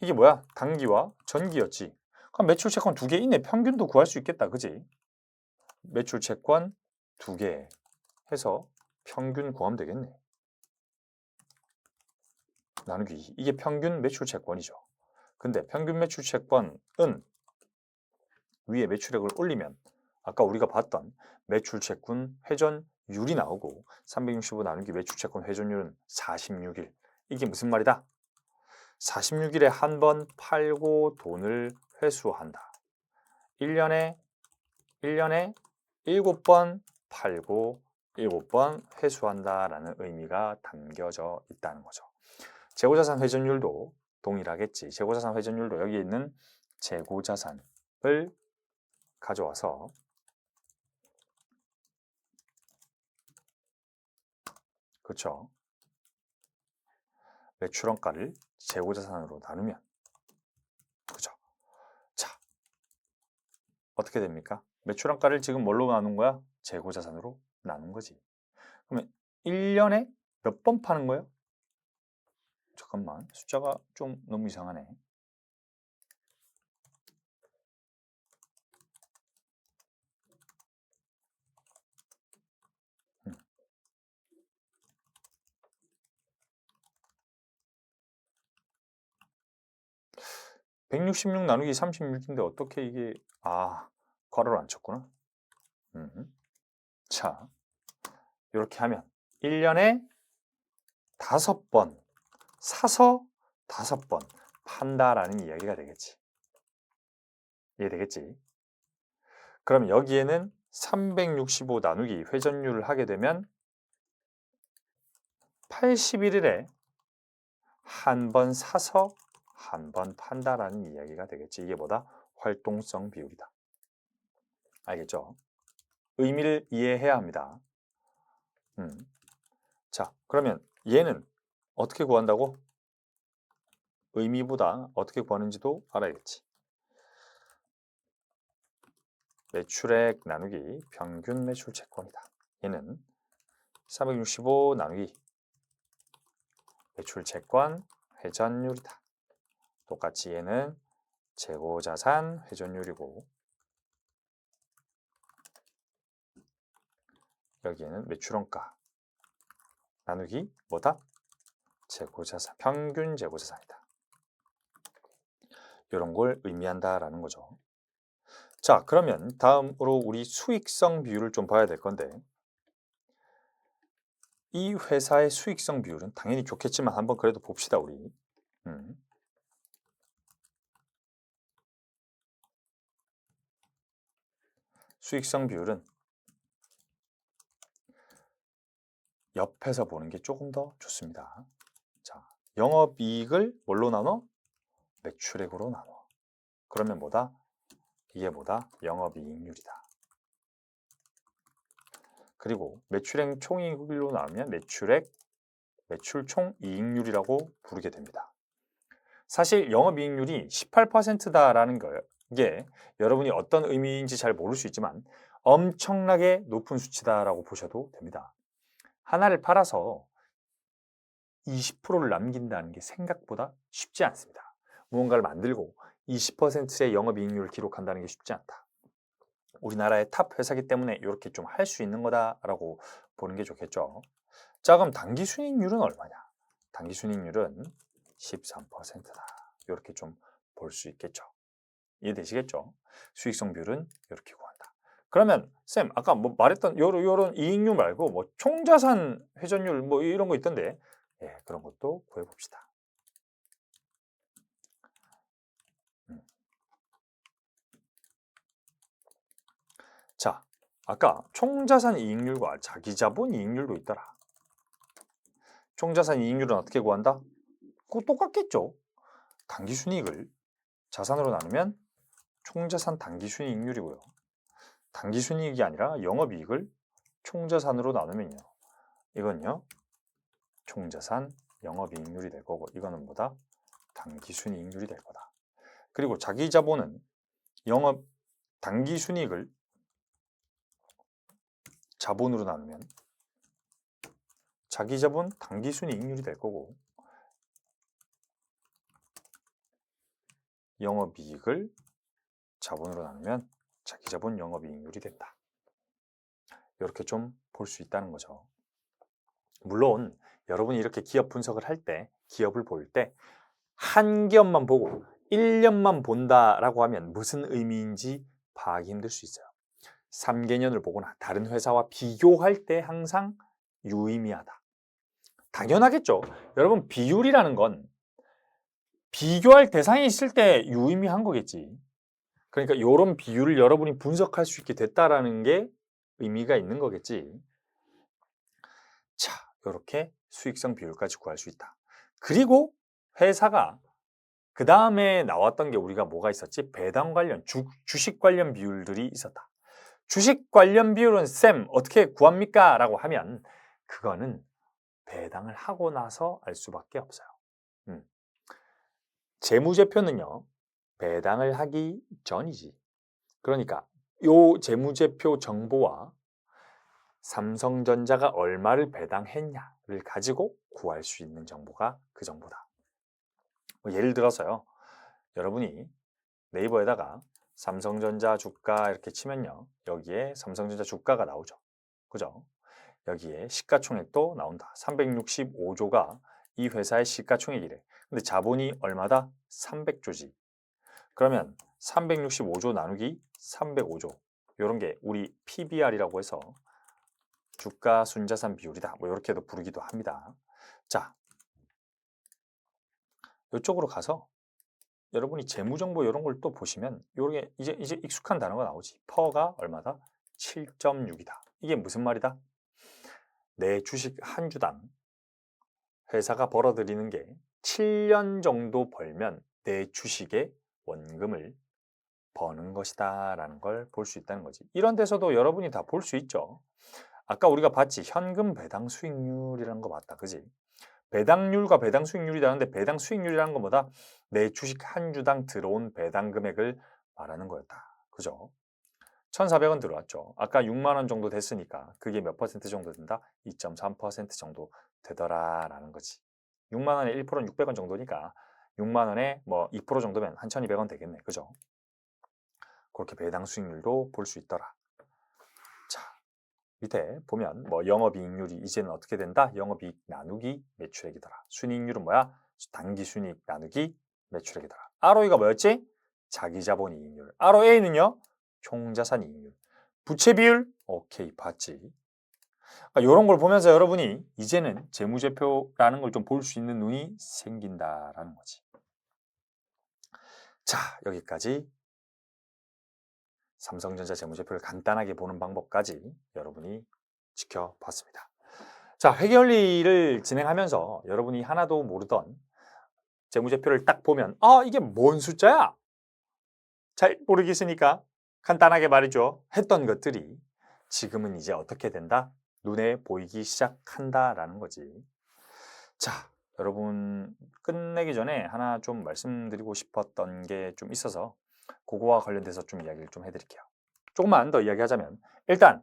이게 뭐야? 단기와 전기였지. 그럼 매출채권 두 개 있네. 평균도 구할 수 있겠다. 그지? 매출채권 두 개 해서 평균 구하면 되겠네. 나누기 이게 평균 매출채권이죠. 근데 평균 매출채권은 위에 매출액을 올리면 아까 우리가 봤던 매출채권 회전율이 나오고 365 나누기 매출채권 회전율은 46일. 이게 무슨 말이다? 46일에 한 번 팔고 돈을 회수한다. 1년에 7번 팔고 7번 회수한다라는 의미가 담겨져 있다는 거죠. 재고자산 회전율도 동일하겠지. 재고자산 회전율도 여기 있는 재고자산을 가져와서 그렇죠. 매출원가를 재고자산으로 나누면 그죠. 자, 어떻게 됩니까? 매출원가를 지금 뭘로 나눈 거야? 재고자산으로 나눈 거지. 그러면 1년에 몇 번 파는 거예요? 잠깐만, 숫자가 좀 너무 이상하네. 166 나누기 36인데 어떻게 이게 괄호를 안 쳤구나. 자, 이렇게 하면 1년에 5번 사서 5번 판다라는 이야기가 되겠지. 이해되겠지? 그럼 여기에는 365 나누기 회전율을 하게 되면 81일에 한 번 사서 한 번 판다라는 이야기가 되겠지. 이게 뭐다? 활동성 비율이다. 알겠죠? 의미를 이해해야 합니다. 자, 그러면 얘는 어떻게 구한다고? 의미보다 어떻게 구하는지도 알아야겠지. 매출액 나누기 평균 매출채권이다. 얘는 365 나누기 매출 채권 회전율이다. 똑같이 얘는 재고자산 회전율이고 여기에는 매출원가 나누기 뭐다? 재고자산, 평균 재고자산이다. 이런 걸 의미한다라는 거죠. 자, 그러면 다음으로 우리 수익성 비율을 좀 봐야 될 건데 이 회사의 수익성 비율은 당연히 좋겠지만 한번 그래도 봅시다, 우리. 수익성 비율은 옆에서 보는 게 조금 더 좋습니다. 자, 영업이익을 뭘로 나눠? 매출액으로 나눠. 그러면 뭐다? 이게 뭐다? 영업이익률이다. 그리고 매출액 총이익률로 나오면 매출 총이익률이라고 부르게 됩니다. 사실 영업이익률이 18%다라는 게 여러분이 어떤 의미인지 잘 모를 수 있지만 엄청나게 높은 수치다라고 보셔도 됩니다. 하나를 팔아서 20%를 남긴다는 게 생각보다 쉽지 않습니다. 무언가를 만들고 20%의 영업이익률을 기록한다는 게 쉽지 않다. 우리나라의 탑 회사기 때문에 이렇게 좀 할 수 있는 거다라고 보는 게 좋겠죠. 자, 그럼 당기순이익률은 얼마냐? 당기순이익률은 13%다. 이렇게 좀 볼 수 있겠죠. 이해되시겠죠? 수익성 비율은 이렇게 구한다. 그러면 쌤, 아까 뭐 말했던 요런 이익률 말고 뭐 총자산 회전율 뭐 이런 거 있던데, 예, 그런 것도 구해봅시다. 자, 아까 총자산 이익률과 자기자본 이익률도 있더라. 총자산 이익률은 어떻게 구한다? 그거 똑같겠죠. 당기순이익을 자산으로 나누면 총자산 당기순이익률이고요. 당기순이익이 아니라 영업이익을 총자산으로 나누면요. 이건요. 총자산 영업이익률이 될 거고 이거는 뭐다? 당기순이익률이 될 거다. 그리고 자기자본은 당기순이익을 자본으로 나누면 자기자본 당기순이익률이 될 거고 영업이익을 자본으로 나누면 자기자본 영업이익률이 된다. 이렇게 좀 볼 수 있다는 거죠. 물론 여러분이 이렇게 기업 분석을 할 때, 기업을 볼 때 한 기업만 보고 1년만 본다라고 하면 무슨 의미인지 파악이 힘들 수 있어요. 3개년을 보거나 다른 회사와 비교할 때 항상 유의미하다. 당연하겠죠. 여러분, 비율이라는 건 비교할 대상이 있을 때 유의미한 거겠지. 그러니까 이런 비율을 여러분이 분석할 수 있게 됐다라는 게 의미가 있는 거겠지. 자, 이렇게 수익성 비율까지 구할 수 있다. 그리고 회사가 그 다음에 나왔던 게 우리가 뭐가 있었지? 배당 관련, 주식 관련 비율들이 있었다. 주식 관련 비율은 쌤 어떻게 구합니까? 라고 하면 그거는 배당을 하고 나서 알 수밖에 없어요. 재무제표는요. 배당을 하기 전이지. 그러니까 요 재무제표 정보와 삼성전자가 얼마를 배당했냐를 가지고 구할 수 있는 정보가 그 정보다. 예를 들어서요. 여러분이 네이버에다가 삼성전자 주가 이렇게 치면요. 여기에 삼성전자 주가가 나오죠. 그죠? 여기에 시가총액도 나온다. 365조가 이 회사의 시가총액이래. 근데 자본이 얼마다? 300조지. 그러면 365조 나누기 305조. 이런 게 우리 PBR이라고 해서 주가 순자산 비율이다. 뭐 이렇게도 부르기도 합니다. 자, 이쪽으로 가서 여러분이 재무정보 이런 걸 또 보시면 이게 이제 익숙한 단어가 나오지. 퍼가 얼마다? 7.6이다. 이게 무슨 말이다? 내 주식 한 주당 회사가 벌어들이는 게 7년 정도 벌면 내 주식의 원금을 버는 것이다 라는 걸 볼 수 있다는 거지. 이런 데서도 여러분이 다 볼 수 있죠. 아까 우리가 봤지. 현금 배당 수익률이라는 거 맞다. 그지? 배당률과 배당 수익률이라는데 배당 수익률이라는 건 뭐다? 내 주식 한 주당 들어온 배당 금액을 말하는 거였다. 그죠? 1,400원 들어왔죠. 아까 6만 원 정도 됐으니까 그게 몇 퍼센트 정도 된다? 2.3% 정도 되더라라는 거지. 6만 원에 1%는 600원 정도니까 6만 원에 뭐 2% 정도면 한 1,200원 되겠네. 그죠? 그렇게 배당 수익률도 볼 수 있더라. 자, 밑에 보면 뭐 영업이익률이 이제는 어떻게 된다? 영업이익 나누기 매출액이더라. 순이익률은 뭐야? 당기순이익 나누기 매출액이더라. ROE가 뭐였지? 자기자본이익률. ROA는요? 총자산이익률. 부채비율? 오케이, 봤지. 이런 걸 보면서 여러분이 이제는 재무제표라는 걸 좀 볼 수 있는 눈이 생긴다라는 거지. 자, 여기까지 삼성전자 재무제표를 간단하게 보는 방법까지 여러분이 지켜봤습니다. 자, 회계원리를 진행하면서 여러분이 하나도 모르던 재무제표를 딱 보면 이게 뭔 숫자야? 잘 모르겠으니까 간단하게 말해줘 했던 것들이 지금은 이제 어떻게 된다? 눈에 보이기 시작한다라는 거지. 자, 여러분 끝내기 전에 하나 좀 말씀드리고 싶었던 게 좀 있어서 그거와 관련돼서 좀 이야기를 좀 해드릴게요. 조금만 더 이야기하자면 일단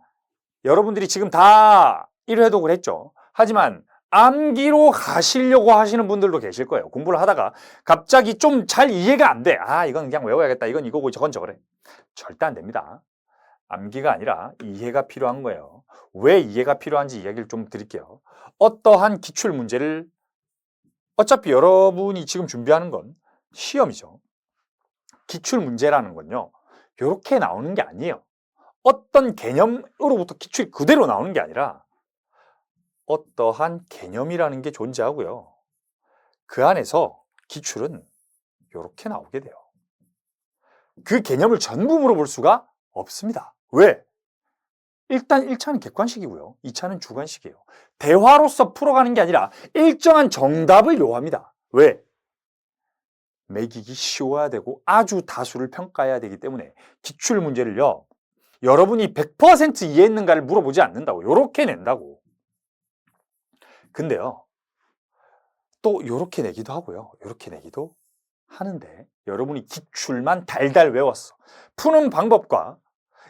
여러분들이 지금 다 1회독을 했죠. 하지만 암기로 가시려고 하시는 분들도 계실 거예요. 공부를 하다가 갑자기 좀 잘 이해가 안 돼. 이건 그냥 외워야겠다. 이건 이거고 저건 저거래. 절대 안 됩니다. 암기가 아니라 이해가 필요한 거예요. 왜 이해가 필요한지 이야기를 좀 드릴게요. 어떠한 기출 문제를 어차피 여러분이 지금 준비하는 건 시험이죠. 기출 문제라는 건요. 이렇게 나오는 게 아니에요. 어떤 개념으로부터 기출이 그대로 나오는 게 아니라 어떠한 개념이라는 게 존재하고요. 그 안에서 기출은 이렇게 나오게 돼요. 그 개념을 전부 물어볼 수가 없습니다. 왜? 일단 1차는 객관식이고요. 2차는 주관식이에요. 대화로서 풀어가는 게 아니라 일정한 정답을 요합니다. 왜? 매기기 쉬워야 되고 아주 다수를 평가해야 되기 때문에 기출 문제를요. 여러분이 100% 이해했는가를 물어보지 않는다고. 요렇게 낸다고. 근데요. 또 요렇게 내기도 하고요. 요렇게 내기도 하는데 여러분이 기출만 달달 외웠어. 푸는 방법과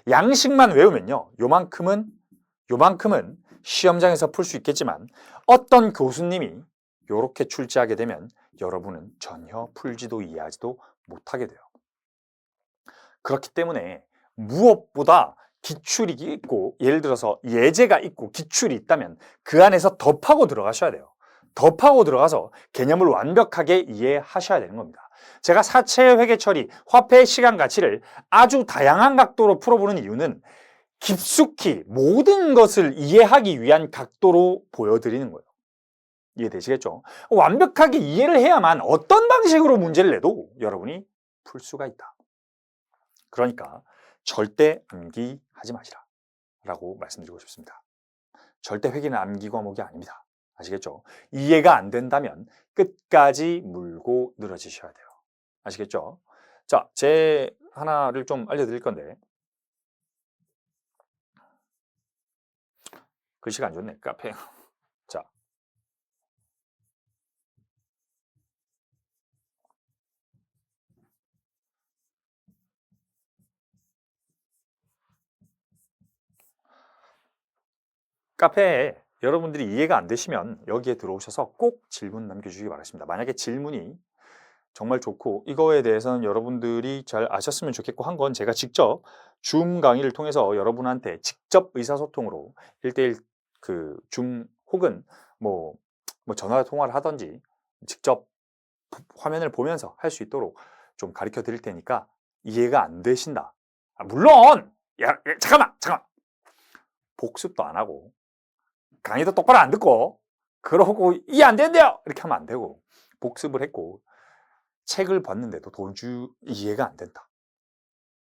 양식만 외우면요. 요만큼은 시험장에서 풀 수 있겠지만 어떤 교수님이 요렇게 출제하게 되면 여러분은 전혀 풀지도 이해하지도 못하게 돼요. 그렇기 때문에 무엇보다 기출이 있고 예를 들어서 예제가 있고 기출이 있다면 그 안에서 더 파고 들어가셔야 돼요. 더 파고 들어가서 개념을 완벽하게 이해하셔야 되는 겁니다. 제가 사채 회계 처리, 화폐 시간 가치를 아주 다양한 각도로 풀어보는 이유는 깊숙이 모든 것을 이해하기 위한 각도로 보여드리는 거예요. 이해되시겠죠? 완벽하게 이해를 해야만 어떤 방식으로 문제를 내도 여러분이 풀 수가 있다. 그러니까 절대 암기하지 마시라 라고 말씀드리고 싶습니다. 절대 회계는 암기 과목이 아닙니다. 아시겠죠? 이해가 안 된다면 끝까지 물고 늘어지셔야 돼요. 아시겠죠? 자, 제 하나를 좀 알려드릴 건데 글씨가 안 좋네. 카페. 자, 카페에 여러분들이 이해가 안 되시면 여기에 들어오셔서 꼭 질문 남겨주시기 바랍니다. 만약에 질문이 정말 좋고 이거에 대해서는 여러분들이 잘 아셨으면 좋겠고 한 건 제가 직접 줌 강의를 통해서 여러분한테 직접 의사소통으로 1대1 그 줌 혹은 뭐 전화 통화를 하든지 직접 화면을 보면서 할 수 있도록 좀 가르쳐 드릴 테니까 이해가 안 되신다. 물론 잠깐만 복습도 안 하고 강의도 똑바로 안 듣고 그러고 이해 안 된대요 이렇게 하면 안 되고 복습을 했고 책을 봤는데도 도저히 이해가 안 된다.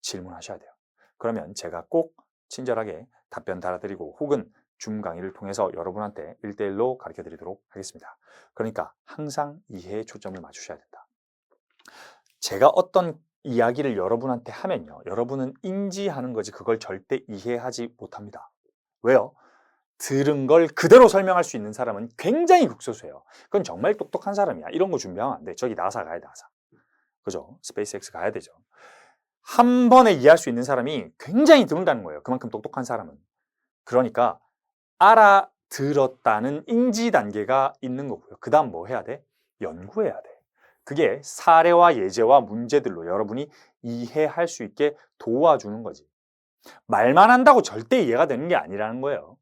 질문하셔야 돼요. 그러면 제가 꼭 친절하게 답변 달아드리고 혹은 줌 강의를 통해서 여러분한테 1대1로 가르쳐 드리도록 하겠습니다. 그러니까 항상 이해에 초점을 맞추셔야 된다. 제가 어떤 이야기를 여러분한테 하면요. 여러분은 인지하는 거지 그걸 절대 이해하지 못합니다. 왜요? 들은 걸 그대로 설명할 수 있는 사람은 굉장히 극소수예요. 그건 정말 똑똑한 사람이야. 이런 거 준비하면 안 돼. 저기 나사 가야 돼, 나사. 그죠? 스페이스X 가야 되죠. 한 번에 이해할 수 있는 사람이 굉장히 드물다는 거예요. 그만큼 똑똑한 사람은. 그러니까 들었다는 인지 단계가 있는 거고요. 그 다음 뭐 해야 돼? 연구해야 돼. 그게 사례와 예제와 문제들로 여러분이 이해할 수 있게 도와주는 거지. 말만 한다고 절대 이해가 되는 게 아니라는 거예요.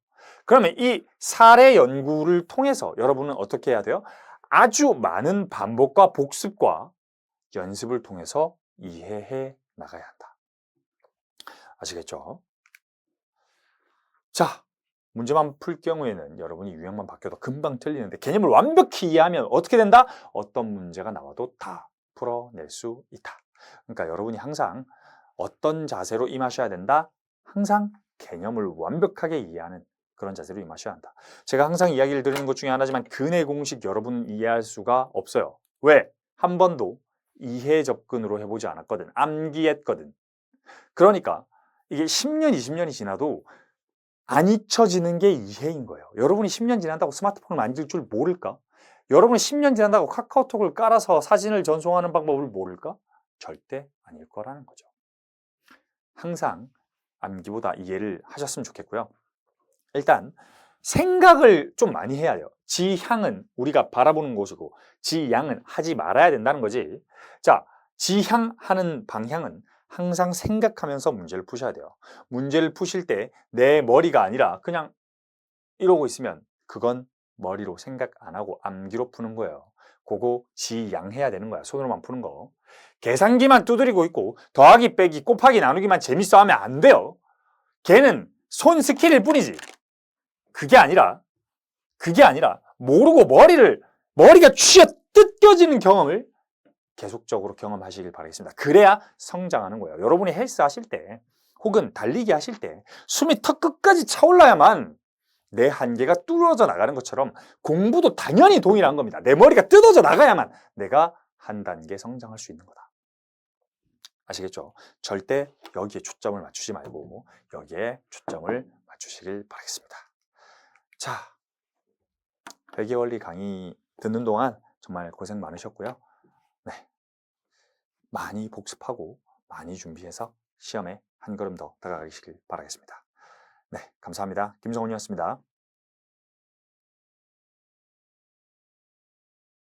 그러면 이 사례 연구를 통해서 여러분은 어떻게 해야 돼요? 아주 많은 반복과 복습과 연습을 통해서 이해해 나가야 한다. 아시겠죠? 자, 문제만 풀 경우에는 여러분이 유형만 바뀌어도 금방 틀리는데 개념을 완벽히 이해하면 어떻게 된다? 어떤 문제가 나와도 다 풀어낼 수 있다. 그러니까 여러분이 항상 어떤 자세로 임하셔야 된다? 항상 개념을 완벽하게 이해하는 그런 자세로 임하셔야 한다. 제가 항상 이야기를 드리는 것 중에 하나지만 근해 공식 여러분 이해할 수가 없어요. 왜? 한 번도 이해 접근으로 해보지 않았거든. 암기했거든. 그러니까 이게 10년, 20년이 지나도 안 잊혀지는 게 이해인 거예요. 여러분이 10년 지난다고 스마트폰을 만질 줄 모를까? 여러분이 10년 지난다고 카카오톡을 깔아서 사진을 전송하는 방법을 모를까? 절대 아닐 거라는 거죠. 항상 암기보다 이해를 하셨으면 좋겠고요. 일단 생각을 좀 많이 해야 돼요. 지향은 우리가 바라보는 곳이고 지양은 하지 말아야 된다는 거지. 자, 지향하는 방향은 항상 생각하면서 문제를 푸셔야 돼요. 문제를 푸실 때 내 머리가 아니라 그냥 이러고 있으면 그건 머리로 생각 안 하고 암기로 푸는 거예요. 그거 지양해야 되는 거야. 손으로만 푸는 거. 계산기만 두드리고 있고 더하기 빼기 곱하기 나누기만 재밌어 하면 안 돼요. 걔는 손 스킬일 뿐이지. 그게 아니라 모르고 머리가 쥐어 뜯겨지는 경험을 계속적으로 경험하시길 바라겠습니다. 그래야 성장하는 거예요. 여러분이 헬스 하실 때 혹은 달리기 하실 때 숨이 턱 끝까지 차올라야만 내 한계가 뚫어져 나가는 것처럼 공부도 당연히 동일한 겁니다. 내 머리가 뜯어져 나가야만 내가 한 단계 성장할 수 있는 거다. 아시겠죠? 절대 여기에 초점을 맞추지 말고 여기에 초점을 맞추시길 바라겠습니다. 자, 회계원리 강의 듣는 동안 정말 고생 많으셨고요. 네, 많이 복습하고 많이 준비해서 시험에 한 걸음 더 다가가시길 바라겠습니다. 네, 감사합니다. 김성훈이었습니다.